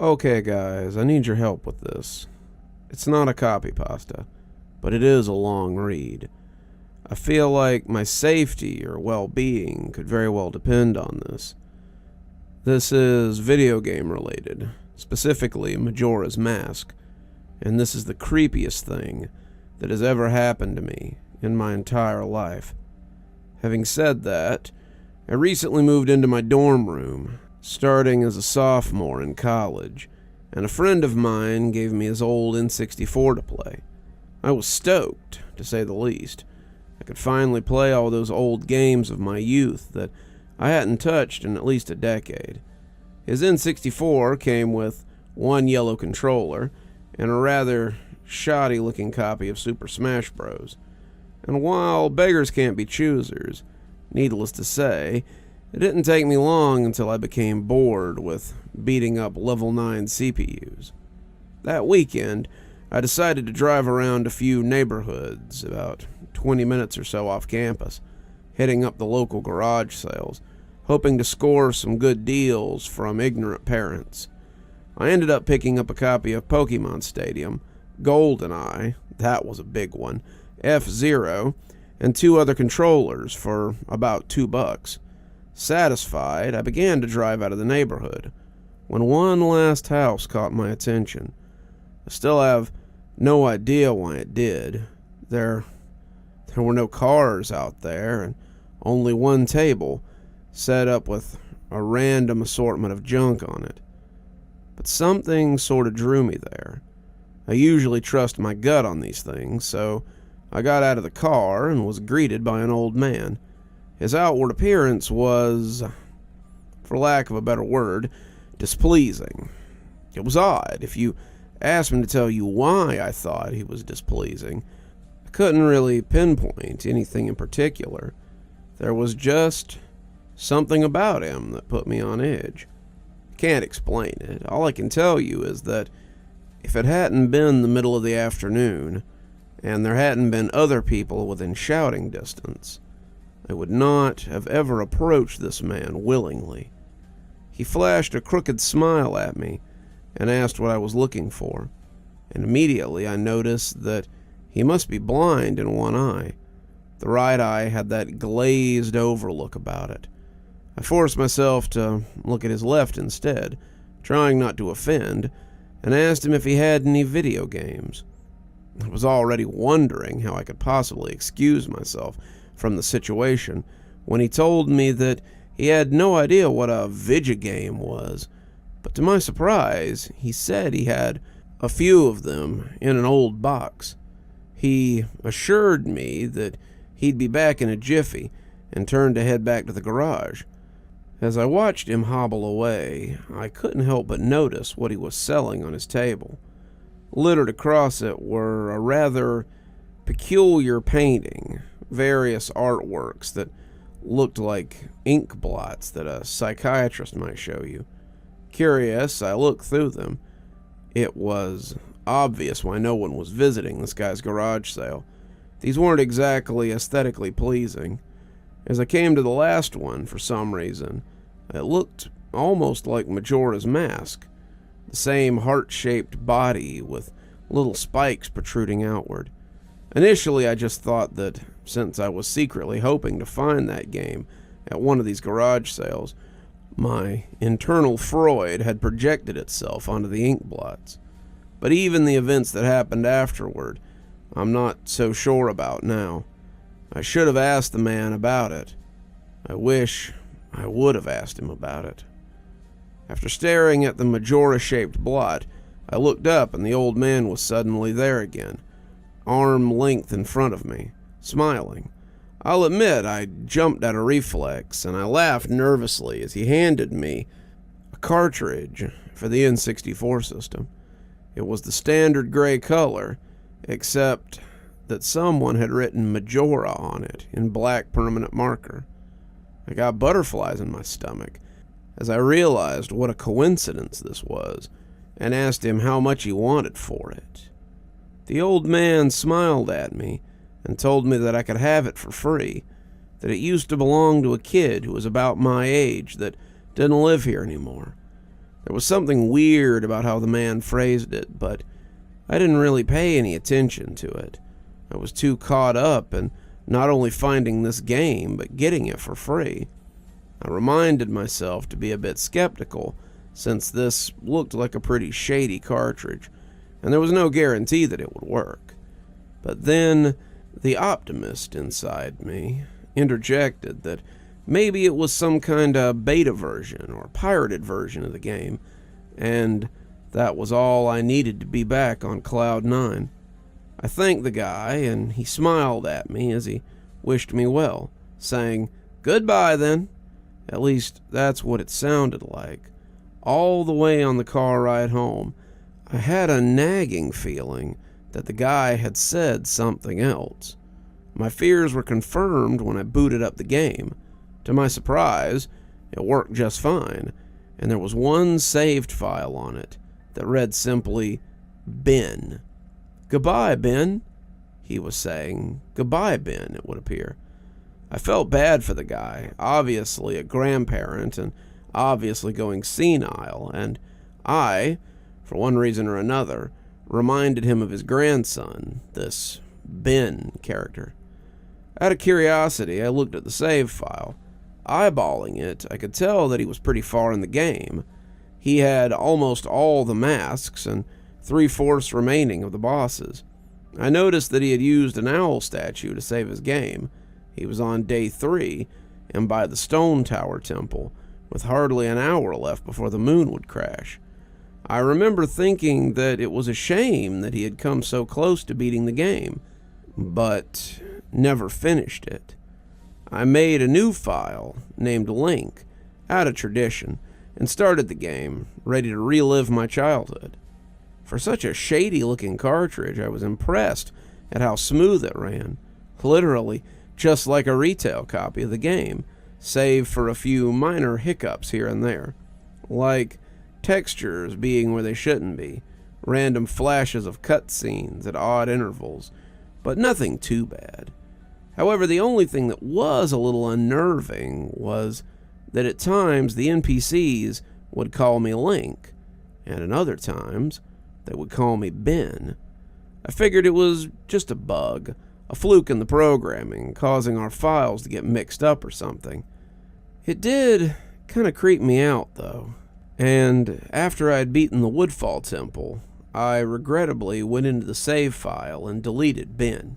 Okay guys, I need your help with this. It's not a copypasta, but it is a long read. I feel like my safety or well-being could very well depend on this. This is video game related, specifically Majora's Mask, and this is the creepiest thing that has ever happened to me in my entire life. Having said that, I recently moved into my dorm room, starting as a sophomore in college, and a friend of mine gave me his old N64 to play. I was stoked, to say the least. I could finally play all those old games of my youth that I hadn't touched in at least a decade. His N64 came with one yellow controller and a rather shoddy-looking copy of Super Smash Bros. And while beggars can't be choosers, needless to say, it didn't take me long until I became bored with beating up level 9 CPUs. That weekend, I decided to drive around a few neighborhoods, about 20 minutes or so off campus, hitting up the local garage sales, hoping to score some good deals from ignorant parents. I ended up picking up a copy of Pokemon Stadium, GoldenEye, that was a big one, F-Zero, and 2 other controllers for about $2. Satisfied, I began to drive out of the neighborhood, when one last house caught my attention. I still have no idea why it did. There were no cars out there, and only one table, set up with a random assortment of junk on it. But something sort of drew me there. I usually trust my gut on these things, so I got out of the car and was greeted by an old man. His outward appearance was, for lack of a better word, displeasing. It was odd. If you asked me to tell you why I thought he was displeasing, I couldn't really pinpoint anything in particular. There was just something about him that put me on edge. Can't explain it. All I can tell you is that if it hadn't been the middle of the afternoon, and there hadn't been other people within shouting distance, I would not have ever approached this man willingly. He flashed a crooked smile at me and asked what I was looking for, and immediately I noticed that he must be blind in one eye. The right eye had that glazed over look about it. I forced myself to look at his left instead, trying not to offend, and asked him if he had any video games. I was already wondering how I could possibly excuse myself from the situation when he told me that he had no idea what a vigigame was, but to my surprise, he said he had a few of them in an old box. He assured me that he'd be back in a jiffy and turned to head back to the garage. As I watched him hobble away, I couldn't help but notice what he was selling on his table. Littered across it were a rather peculiar painting, various artworks that looked like ink blots that a psychiatrist might show you. Curious, I looked through them. It was obvious why no one was visiting this guy's garage sale. These weren't exactly aesthetically pleasing. As I came to the last one, for some reason, it looked almost like Majora's Mask. The same heart-shaped body with little spikes protruding outward. Initially, I just thought that since I was secretly hoping to find that game at one of these garage sales, my internal Freud had projected itself onto the ink blots. But even the events that happened afterward, I'm not so sure about now. I should have asked the man about it. I wish I would have asked him about it. After staring at the Majora-shaped blot, I looked up and the old man was suddenly there again, arm length in front of me, smiling. I'll admit I jumped at a reflex and I laughed nervously as he handed me a cartridge for the N64 system. It was the standard gray color, except that someone had written Majora on it in black permanent marker. I got butterflies in my stomach as I realized what a coincidence this was and asked him how much he wanted for it. The old man smiled at me and told me that I could have it for free, that it used to belong to a kid who was about my age that didn't live here anymore. There was something weird about how the man phrased it, but I didn't really pay any attention to it. I was too caught up in not only finding this game, but getting it for free. I reminded myself to be a bit skeptical, since this looked like a pretty shady cartridge, and there was no guarantee that it would work. But then, the optimist inside me interjected that maybe it was some kind of beta version or pirated version of the game, and that was all I needed to be back on Cloud 9. I thanked the guy, and he smiled at me as he wished me well, saying, "Goodbye, then." At least, that's what it sounded like. All the way on the car ride home, I had a nagging feeling that the guy had said something else. My fears were confirmed when I booted up the game. To my surprise, it worked just fine, and there was one saved file on it that read simply, Ben. "Goodbye, Ben," he was saying. "Goodbye, Ben," it would appear. I felt bad for the guy, obviously a grandparent and obviously going senile, and I, for one reason or another, reminded him of his grandson, this Ben character. Out of curiosity, I looked at the save file. Eyeballing it, I could tell that he was pretty far in the game. He had almost all the masks and 3/4 remaining of the bosses. I noticed that he had used an owl statue to save his game. He was on day 3 and by the Stone Tower Temple, with hardly an hour left before the moon would crash. I remember thinking that it was a shame that he had come so close to beating the game, but never finished it. I made a new file named Link, out of tradition, and started the game, ready to relive my childhood. For such a shady-looking cartridge, I was impressed at how smooth it ran, literally just like a retail copy of the game, save for a few minor hiccups here and there, like textures being where they shouldn't be, random flashes of cutscenes at odd intervals, but nothing too bad. However, the only thing that was a little unnerving was that at times the NPCs would call me Link, and at other times they would call me Ben. I figured it was just a bug, a fluke in the programming, causing our files to get mixed up or something. It did kind of creep me out, though, and after I had beaten the Woodfall Temple, I regrettably went into the save file and deleted Ben.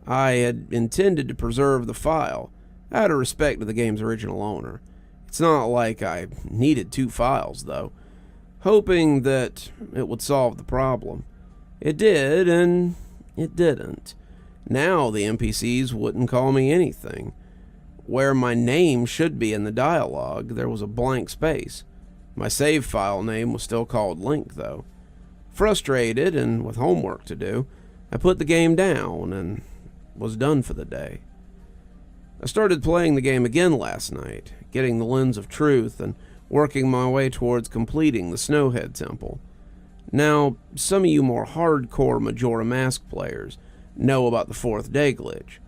I had intended to preserve the file, out of respect to the game's original owner. It's not like I needed 2 files, though, hoping that it would solve the problem. It did, and it didn't. Now the NPCs wouldn't call me anything. Where my name should be in the dialogue, there was a blank space. My save file name was still called Link, though. Frustrated and with homework to do, I put the game down and was done for the day. I started playing the game again last night, getting the Lens of Truth and working my way towards completing the Snowhead Temple. Now, some of you more hardcore Majora Mask players know about the 4th day glitch.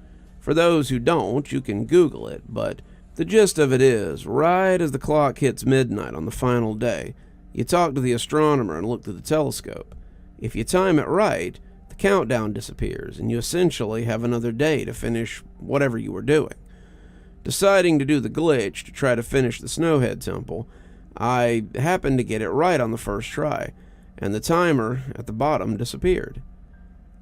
For those who don't, you can Google it, but the gist of it is, right as the clock hits midnight on the final day, you talk to the astronomer and look through the telescope. If you time it right, the countdown disappears, and you essentially have another day to finish whatever you were doing. Deciding to do the glitch to try to finish the Snowhead Temple, I happened to get it right on the first try, and the timer at the bottom disappeared.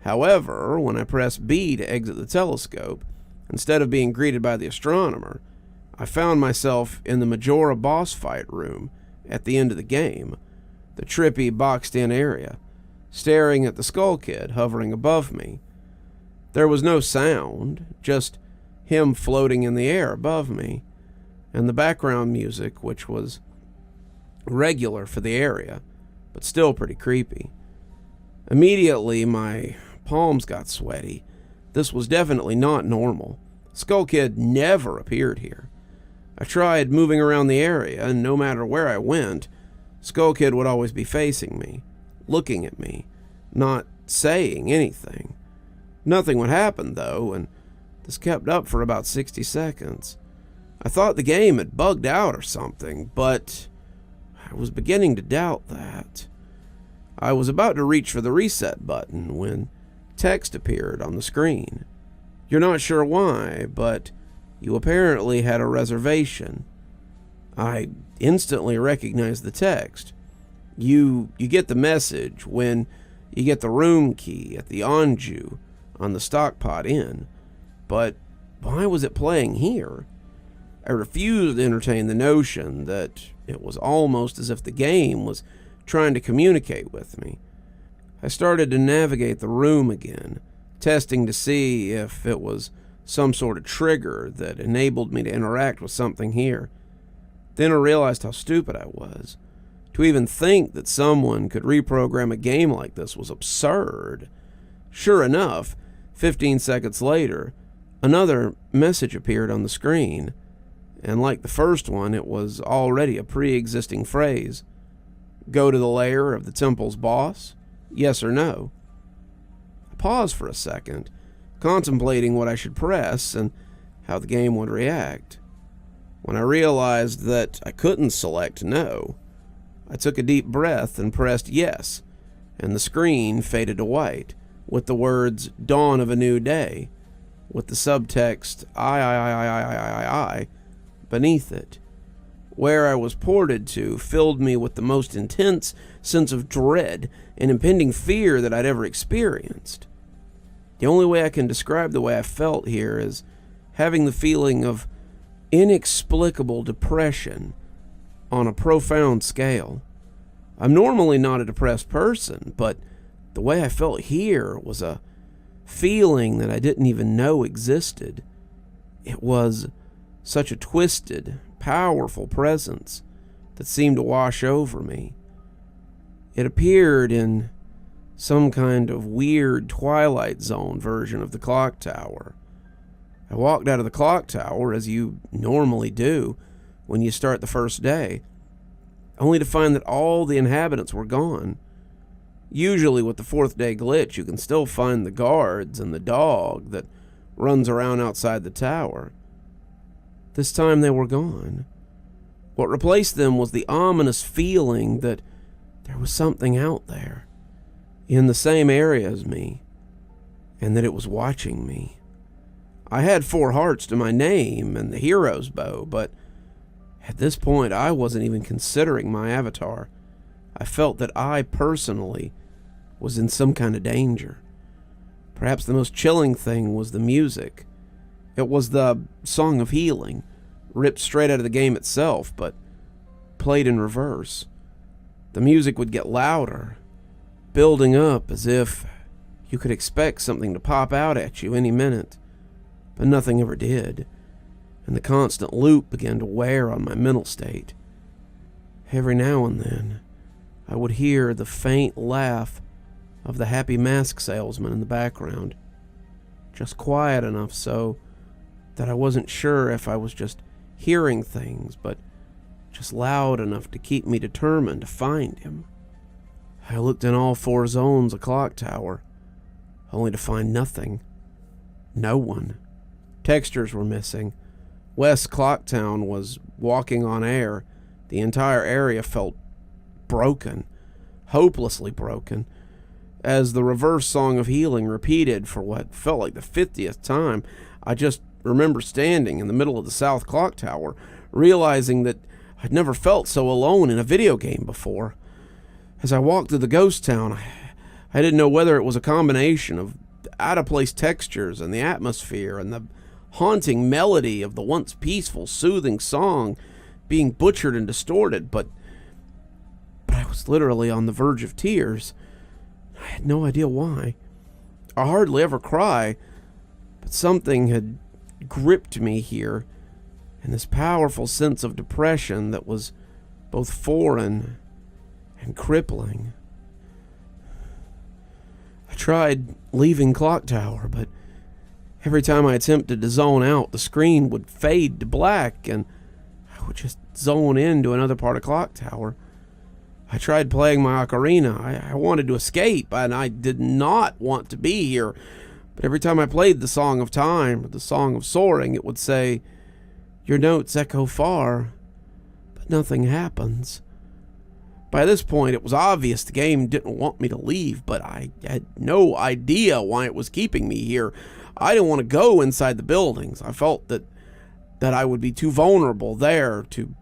However, when I pressed B to exit the telescope, instead of being greeted by the astronomer, I found myself in the Majora boss fight room at the end of the game, the trippy boxed-in area, staring at the Skull Kid hovering above me. There was no sound, just him floating in the air above me, and the background music, which was regular for the area, but still pretty creepy. Immediately, my palms got sweaty. This was definitely not normal. Skull Kid never appeared here. I tried moving around the area, and no matter where I went, Skull Kid would always be facing me, looking at me, not saying anything. Nothing would happen, though, and this kept up for about 60 seconds. I thought the game had bugged out or something, but I was beginning to doubt that. I was about to reach for the reset button when text appeared on the screen. You're not sure why, but you apparently had a reservation. I instantly recognized the text. You get the message when you get the room key at the Anjou on the Stockpot Inn, but why was it playing here? I refused to entertain the notion that it was almost as if the game was trying to communicate with me. I started to navigate the room again, testing to see if it was some sort of trigger that enabled me to interact with something here. Then I realized how stupid I was. To even think that someone could reprogram a game like this was absurd. Sure enough, 15 seconds later, another message appeared on the screen, and like the first one, it was already a pre-existing phrase. Go to the lair of the temple's boss? Yes or no? I paused for a second, contemplating what I should press and how the game would react. When I realized that I couldn't select no, I took a deep breath and pressed yes, and the screen faded to white, with the words Dawn of a New Day, with the subtext I beneath it. Where I was ported to filled me with the most intense sense of dread and impending fear that I'd ever experienced. The only way I can describe the way I felt here is having the feeling of inexplicable depression on a profound scale. I'm normally not a depressed person, but the way I felt here was a feeling that I didn't even know existed. It was such a twisted, powerful presence that seemed to wash over me. It appeared in some kind of weird Twilight Zone version of the clock tower. I walked out of the clock tower as you normally do when you start the first day, only to find that all the inhabitants were gone. Usually with the fourth day glitch, you can still find the guards and the dog that runs around outside the tower. This time they were gone. What replaced them was the ominous feeling that there was something out there, in the same area as me, and that it was watching me. I had 4 hearts to my name and the hero's bow, but at this point I wasn't even considering my avatar. I felt that I personally was in some kind of danger. Perhaps the most chilling thing was the music. It was the Song of Healing, ripped straight out of the game itself, but played in reverse. The music would get louder, building up as if you could expect something to pop out at you any minute, but nothing ever did, and the constant loop began to wear on my mental state. Every now and then, I would hear the faint laugh of the happy mask salesman in the background, just quiet enough so that I wasn't sure if I was just hearing things, but just loud enough to keep me determined to find him. I looked in all 4 zones of clock tower, only to find nothing. No one. Textures were missing. West Clocktown was walking on air. The entire area felt broken, hopelessly broken. As the reverse Song of Healing repeated for what felt like the 50th time, I just remember standing in the middle of the South Clock Tower, realizing that I'd never felt so alone in a video game before. As I walked through the ghost town, I didn't know whether it was a combination of out-of-place textures and the atmosphere and the haunting melody of the once peaceful, soothing song being butchered and distorted, but I was literally on the verge of tears. I had no idea why. I hardly ever cry, but something had gripped me here, and this powerful sense of depression that was both foreign and crippling. I tried leaving Clock Tower, but every time I attempted to zone out, the screen would fade to black, and I would just zone into another part of Clock Tower. I tried playing my ocarina. I wanted to escape, and I did not want to be here. But every time I played the Song of Time or the Song of Soaring, it would say, "Your notes echo far, but nothing happens." By this point, it was obvious the game didn't want me to leave, but I had no idea why it was keeping me here. I didn't want to go inside the buildings. I felt that I would be too vulnerable there to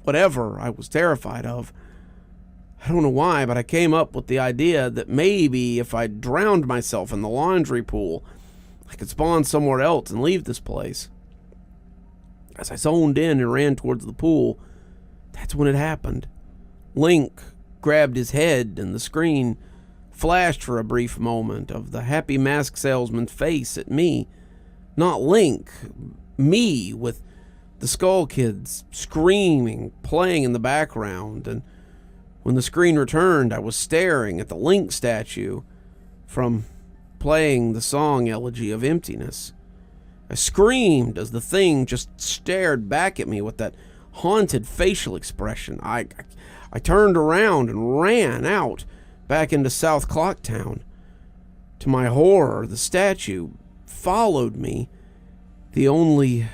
whatever I was terrified of. I don't know why, but I came up with the idea that maybe if I drowned myself in the laundry pool, I could spawn somewhere else and leave this place. As I zoned in and ran towards the pool, that's when it happened. Link grabbed his head and the screen flashed for a brief moment of the happy mask salesman's face at me. Not Link, me, with the Skull Kids screaming, playing in the background, and when the screen returned, I was staring at the Link statue from playing the song Elegy of Emptiness. I screamed as the thing just stared back at me with that haunted facial expression. I turned around and ran out back into South Clocktown. To my horror, the statue followed me. The only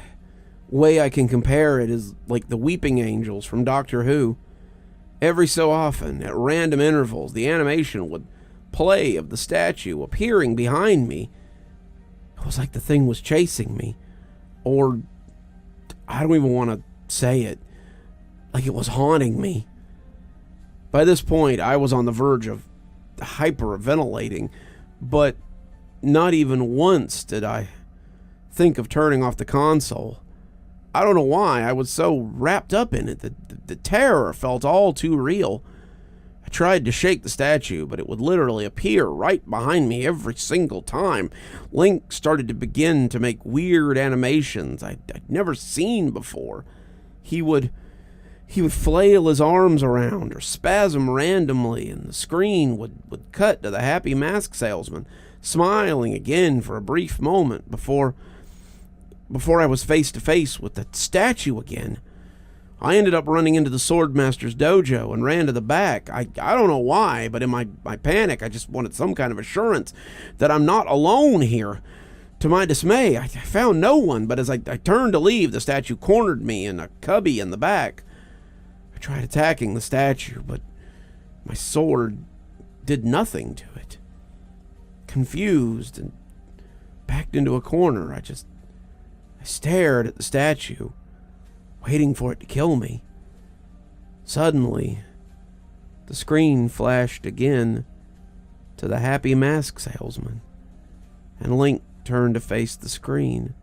way I can compare it is like the weeping angels from Doctor Who. Every so often, at random intervals, the animation would play of the statue appearing behind me. It was like the thing was chasing me. Or, I don't even want to say it, like it was haunting me. By this point, I was on the verge of hyperventilating, but not even once did I think of turning off the console. I don't know why, I was so wrapped up in it that the terror felt all too real. I tried to shake the statue, but it would literally appear right behind me every single time. Link started to begin to make weird animations I'd never seen before. He would flail his arms around or spasm randomly, and the screen would cut to the happy mask salesman, smiling again for a brief moment before I was face to face with the statue again. I ended up running into the Swordmaster's dojo and ran to the back. I don't know why, but in my panic, I just wanted some kind of assurance that I'm not alone here. To my dismay, I found no one, but as I turned to leave, the statue cornered me in a cubby in the back. I tried attacking the statue, but my sword did nothing to it. Confused and backed into a corner, I stared at the statue, waiting for it to kill me. Suddenly, the screen flashed again to the happy mask salesman, and Link turned to face the screen,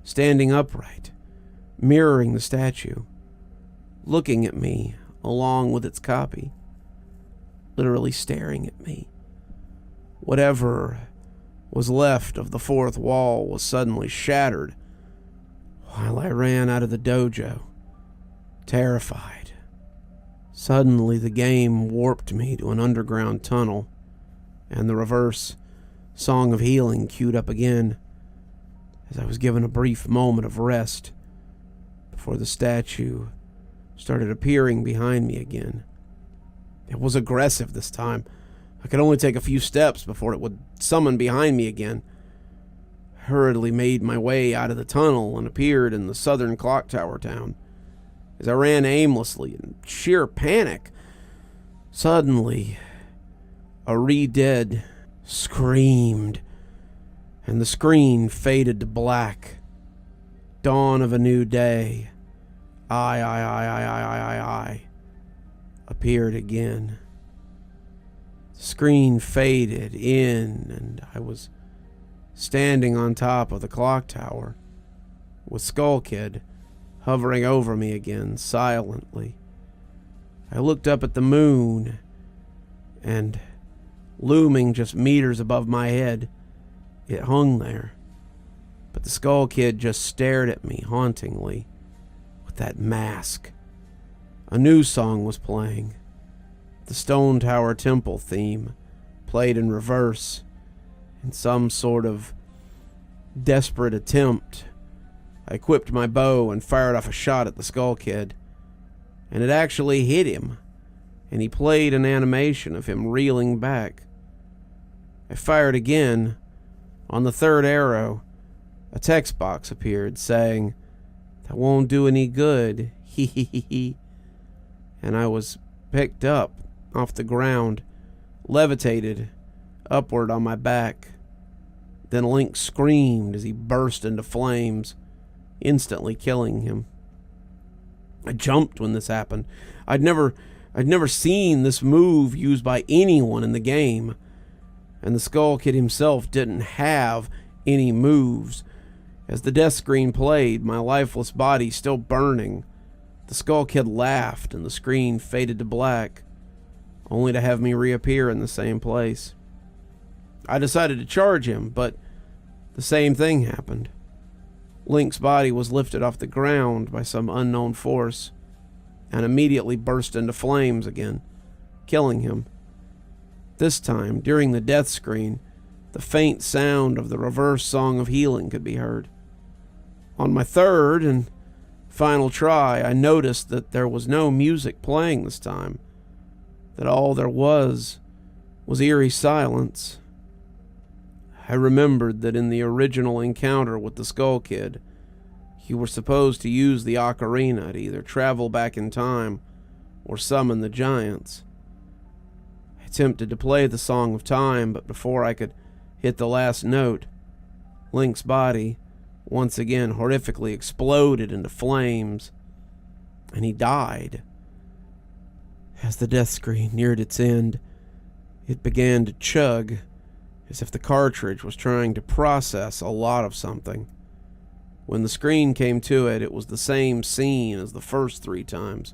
standing upright, mirroring the statue, looking at me along with its copy, literally staring at me. Whatever was left of the fourth wall was suddenly shattered while I ran out of the dojo, terrified. Suddenly the game warped me to an underground tunnel, and the reverse Song of Healing queued up again as I was given a brief moment of rest before the statue started appearing behind me again. It was aggressive this time. I could only take a few steps before it would summon behind me again. I hurriedly made my way out of the tunnel and appeared in the southern clock tower town. As I ran aimlessly in sheer panic, suddenly a re-dead screamed, and the screen faded to black. Dawn of a new day. I appeared again. The screen faded in, and I was standing on top of the clock tower, with Skull Kid hovering over me again, silently. I looked up at the moon, and looming just meters above my head, it hung there. But the Skull Kid just stared at me hauntingly with that mask. A new song was playing. The Stone Tower Temple theme, played in reverse, in some sort of desperate attempt. I equipped my bow and fired off a shot at the Skull Kid, and it actually hit him, and he played an animation of him reeling back. I fired again. On the third arrow, a text box appeared saying, "That won't do any good, he," and I was picked up off the ground, levitated upward on my back. Then Link screamed as he burst into flames, instantly killing him. I jumped when this happened. I'd never seen this move used by anyone in the game, and the Skull Kid himself didn't have any moves. As the death screen played, my lifeless body still burning, the Skull Kid laughed and the screen faded to black, only to have me reappear in the same place. I decided to charge him, but the same thing happened. Link's body was lifted off the ground by some unknown force and immediately burst into flames again, killing him. This time, during the death screen, the faint sound of the reverse song of healing could be heard. On my third and final try, I noticed that there was no music playing this time, that all there was eerie silence. I remembered that in the original encounter with the Skull Kid, you were supposed to use the ocarina to either travel back in time or summon the giants. I attempted to play the Song of Time, but before I could hit the last note, Link's body once again horrifically exploded into flames, and he died. As the death screen neared its end, it began to chug, as if the cartridge was trying to process a lot of something. When the screen came to it, it was the same scene as the first 3 times,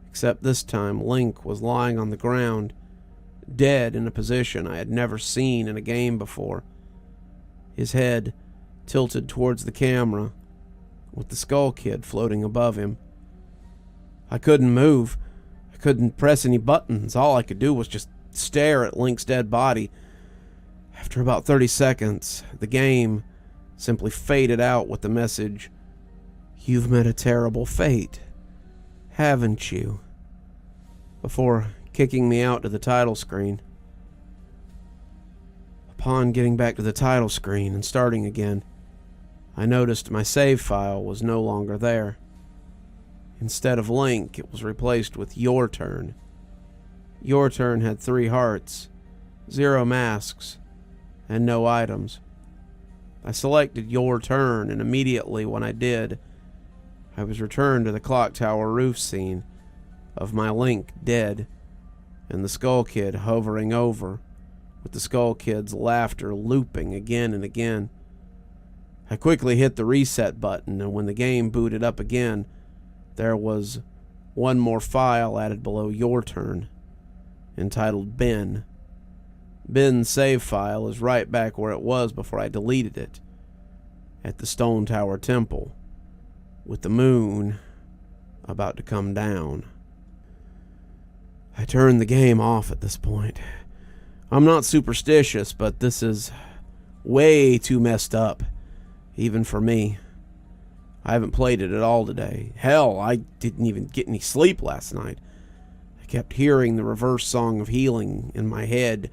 except this time Link was lying on the ground, dead in a position I had never seen in a game before, his head tilted towards the camera, with the Skull Kid floating above him. I couldn't move. I couldn't press any buttons. All I could do was just stare at Link's dead body. After about 30 seconds, the game simply faded out with the message, "You've met a terrible fate, haven't you?" before kicking me out to the title screen. Upon getting back to the title screen and starting again, I noticed my save file was no longer there. Instead of Link, it was replaced with Your Turn. Your Turn had 3 hearts, 0 masks, and no items. I selected Your Turn, and immediately when I did, I was returned to the clock tower roof scene of my Link dead, and the Skull Kid hovering over, with the Skull Kid's laughter looping again and again. I quickly hit the reset button, and when the game booted up again, there was one more file added below Your Turn, entitled Ben. Ben's save file is right back where it was before I deleted it, at the Stone Tower Temple, with the moon about to come down. I turned the game off at this point. I'm not superstitious, but this is way too messed up, even for me. I haven't played it at all today. Hell, I didn't even get any sleep last night. I kept hearing the reverse song of healing in my head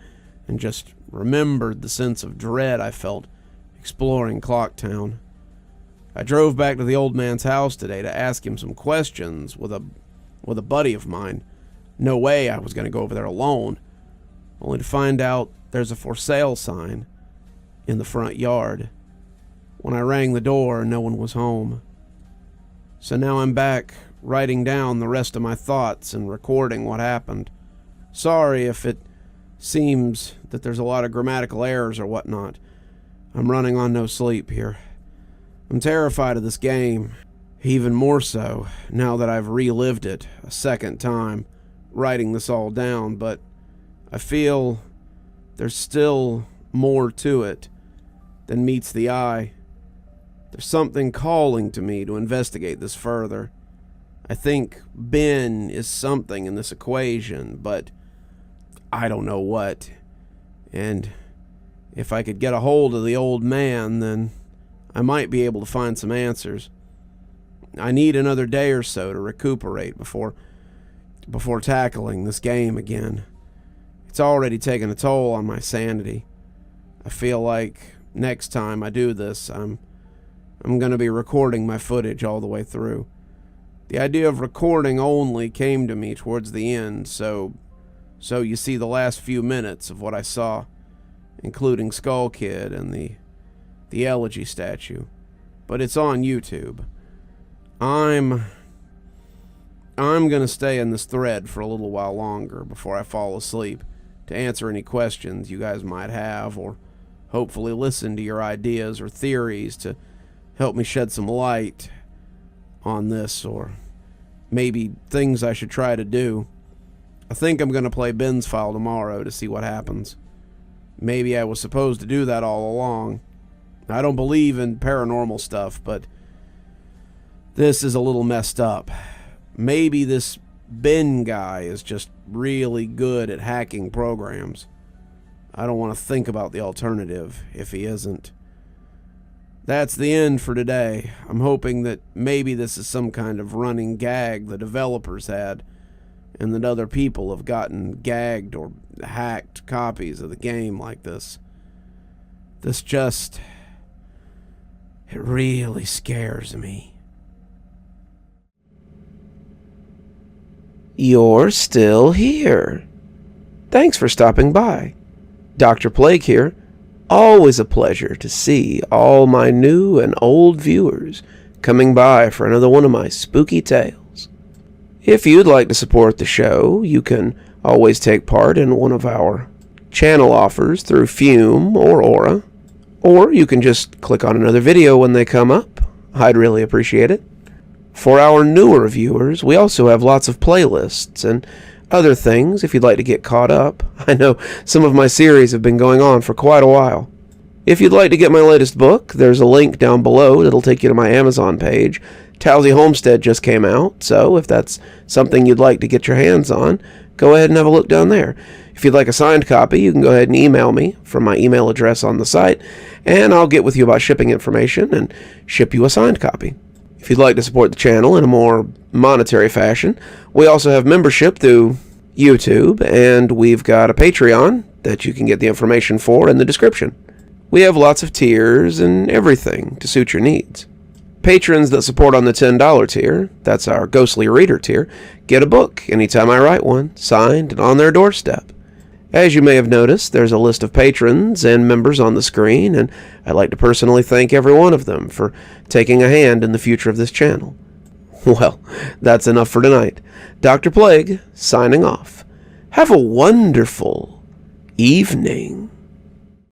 and just remembered the sense of dread I felt exploring Clocktown. I drove back to the old man's house today to ask him some questions with a buddy of mine. No way I was going to go over there alone, only to find out there's a for sale sign in the front yard. When I rang the door, no one was home. So now I'm back writing down the rest of my thoughts and recording what happened. Sorry if it seems that there's a lot of grammatical errors or whatnot. I'm running on no sleep here. I'm terrified of this game, even more so now that I've relived it a second time, writing this all down, but I feel there's still more to it than meets the eye. There's something calling to me to investigate this further. I think Ben is something in this equation, but I don't know what. And if I could get a hold of the old man, then I might be able to find some answers. I need another day or so to recuperate before tackling this game again. It's already taken a toll on my sanity. I feel like next time I do this, I'm going to be recording my footage all the way through. The idea of recording only came to me towards the end, so you see the last few minutes of what I saw, including Skull Kid and the elegy statue. But it's on YouTube. I'm gonna stay in this thread for a little while longer before I fall asleep to answer any questions you guys might have, or hopefully listen to your ideas or theories to help me shed some light on this, or maybe things I should try to do. I think I'm gonna play Ben's file tomorrow to see what happens. Maybe I was supposed to do that all along. I don't believe in paranormal stuff, but this is a little messed up. Maybe this Ben guy is just really good at hacking programs. I don't want to think about the alternative if he isn't. That's the end for today. I'm hoping that maybe this is some kind of running gag the developers had, and that other people have gotten gagged or hacked copies of the game like this. This just... it really scares me. You're still here. Thanks for stopping by. Dr. Plague here. Always a pleasure to see all my new and old viewers coming by for another one of my spooky tales. If you'd like to support the show, you can always take part in one of our channel offers through Fume or Aura, or you can just click on another video when they come up. I'd really appreciate it. For our newer viewers, we also have lots of playlists and other things if you'd like to get caught up. I know some of my series have been going on for quite a while. If you'd like to get my latest book, there's a link down below that'll take you to my Amazon page. Towesey Homestead just came out, so if that's something you'd like to get your hands on, go ahead and have a look down there. If you'd like a signed copy, you can go ahead and email me from my email address on the site, and I'll get with you about shipping information and ship you a signed copy. If you'd like to support the channel in a more monetary fashion, we also have membership through YouTube, and we've got a Patreon that you can get the information for in the description. We have lots of tiers and everything to suit your needs. Patrons that support on the $10 tier, that's our Ghostly Reader tier, get a book anytime I write one, signed and on their doorstep. As you may have noticed, there's a list of patrons and members on the screen, and I'd like to personally thank every one of them for taking a hand in the future of this channel. Well, that's enough for tonight. Dr. Plague, signing off. Have a wonderful evening.